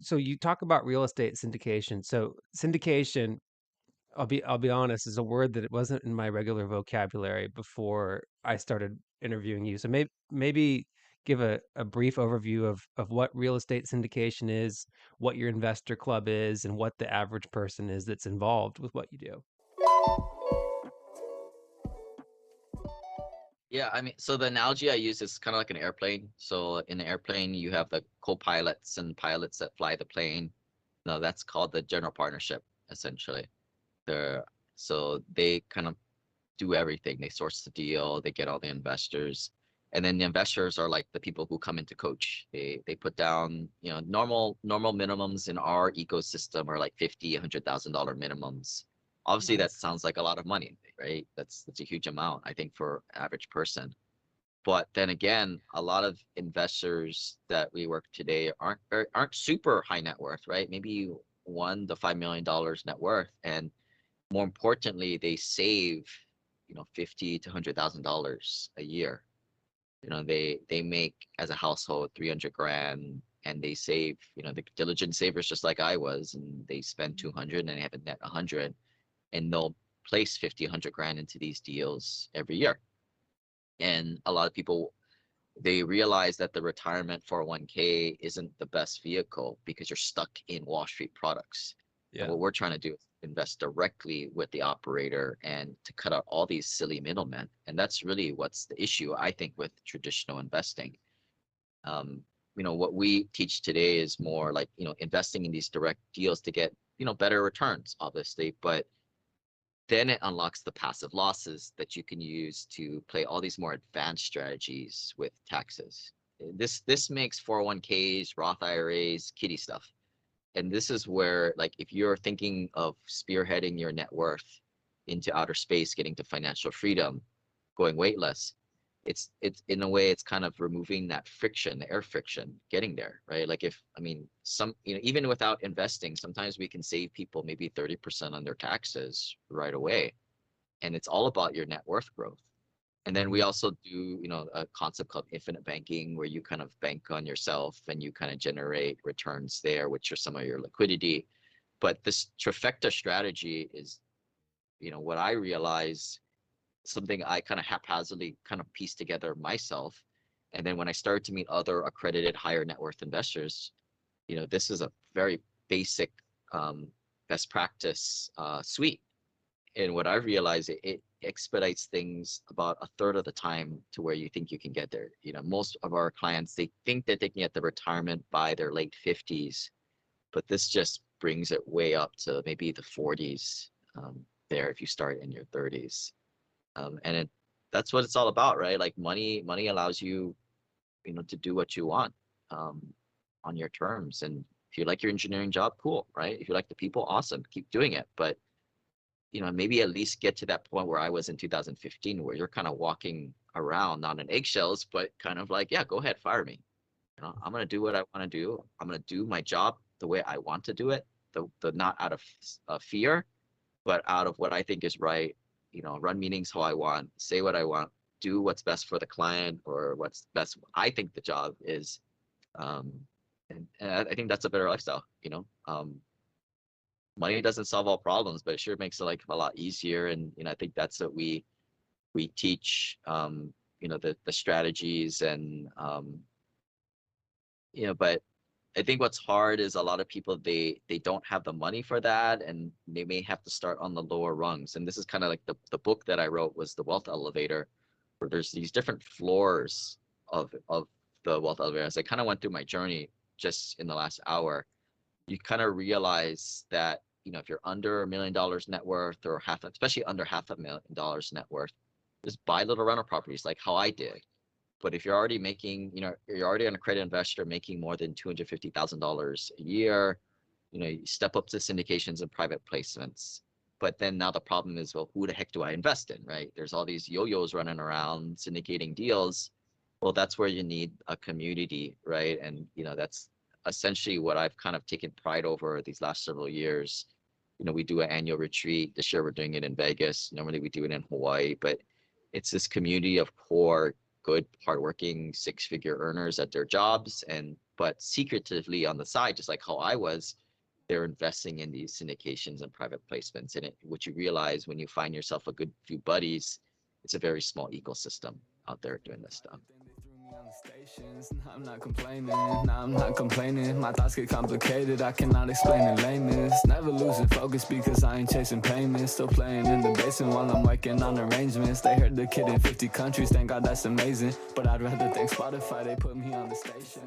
So you talk about real estate syndication. So syndication, I'll be honest, is a word that it wasn't in my regular vocabulary before I started interviewing you. So maybe give a brief overview of what real estate syndication is, what your investor club is, and what the average person is that's involved with what you do. Yeah, I mean, so the analogy I use is kind of like an airplane. So in an airplane, you have the co-pilots and pilots that fly the plane. No, that's called the general partnership, essentially. They're so they kind of do everything. They source the deal, they get all the investors, and then the investors are like the people who come in to coach. They put down, normal minimums in our ecosystem are like 50, $100,000 minimums. Obviously, that Nice. sounds like a lot of money, right? That's a huge amount, I think, for average person. But then again, a lot of investors that we work today aren't super high net worth, right? Maybe $1 to $5 million net worth, and more importantly, they save, 50 to $100,000 a year. They make as a household 300 grand, and they save, the diligent savers just like I was, and they spend 200 and they have a net 100, and they'll place 50, 100 grand into these deals every year. And a lot of people, they realize that the retirement 401k isn't the best vehicle because you're stuck in Wall Street products. And Yeah. what we're trying to do is invest directly with the operator and to cut out all these silly middlemen. And that's really what's the issue, I think, with traditional investing. Um, what we teach today is more like, investing in these direct deals to get, better returns, obviously, but then it unlocks the passive losses that you can use to play all these more advanced strategies with taxes. This makes 401ks, Roth IRAs, kitty stuff. And this is where, like, if you're thinking of spearheading your net worth into outer space, getting to financial freedom, going weightless, it's in a way it's kind of removing that friction, the air friction, getting there, right? Like, if I mean, some, even without investing, sometimes we can save people maybe 30% on their taxes right away, and it's all about your net worth growth. And then we Hmm. also do, a concept called infinite banking, where you kind of bank on yourself and you kind of generate returns there, which are some of your liquidity. But this trifecta strategy is, what I realize, something I kind of haphazardly kind of pieced together myself. And then when I started to meet other accredited higher net worth investors, this is a very basic, um, best practice suite. And what I realized, it expedites things about a third of the time to where you think you can get there. Most of our clients, they think that they can get the retirement by their late 50s, but this just brings it way up to maybe the 40s, there if you start in your 30s. And that's what it's all about, right? Like, money allows you, to do what you want, um, on your terms. And if you like your engineering job, cool, right? If you like the people, awesome, keep doing it. But maybe at least get to that point where I was in 2015, where you're kind of walking around not in eggshells, but kind of like, yeah, go ahead, fire me. I'm gonna do what I want to do. I'm gonna do my job the way I want to do it. The not out of fear, but out of what I think is right. Run meetings how I want, say what I want, do what's best for the client, or what's best I think the job is. Um, and I think that's a better lifestyle. Money doesn't solve all problems, but it sure makes it like a lot easier. And I think that's what we teach. The strategies, and but I think what's hard is a lot of people, they don't have the money for that, and they may have to start on the lower rungs. And this is kind of like the book that I wrote was the Wealth Elevator, where there's these different floors of the wealth elevator. As I kind of went through my journey just in the last hour, you kind of realize that, if you're under $1 million net worth, or especially under $500,000 net worth, just buy little rental properties like how I did. But if you're already making, you're already an accredited investor making more than $250,000 a year, you step up to syndications and private placements. But then now the problem is, well, who the heck do I invest in, right? There's all these yo-yos running around syndicating deals. Well, that's where you need a community, right? And, that's essentially what I've kind of taken pride over these last several years. We do an annual retreat. This year we're doing it in Vegas. Normally we do it in Hawaii, but it's this community of core, good, hardworking, six-figure earners at their jobs, and but secretively on the side, just like how I was, they're investing in these syndications and private placements. And what you realize when you find yourself a good few buddies, it's a very small ecosystem out there doing this stuff. I'm not complaining, nah, I'm not complaining. My thoughts get complicated, I cannot explain in layman's. Never losing focus because I ain't chasing payments. Still playing in the basement while I'm working on arrangements. They heard the kid in 50 countries, thank God that's amazing. But I'd rather thank Spotify, they put me on the station.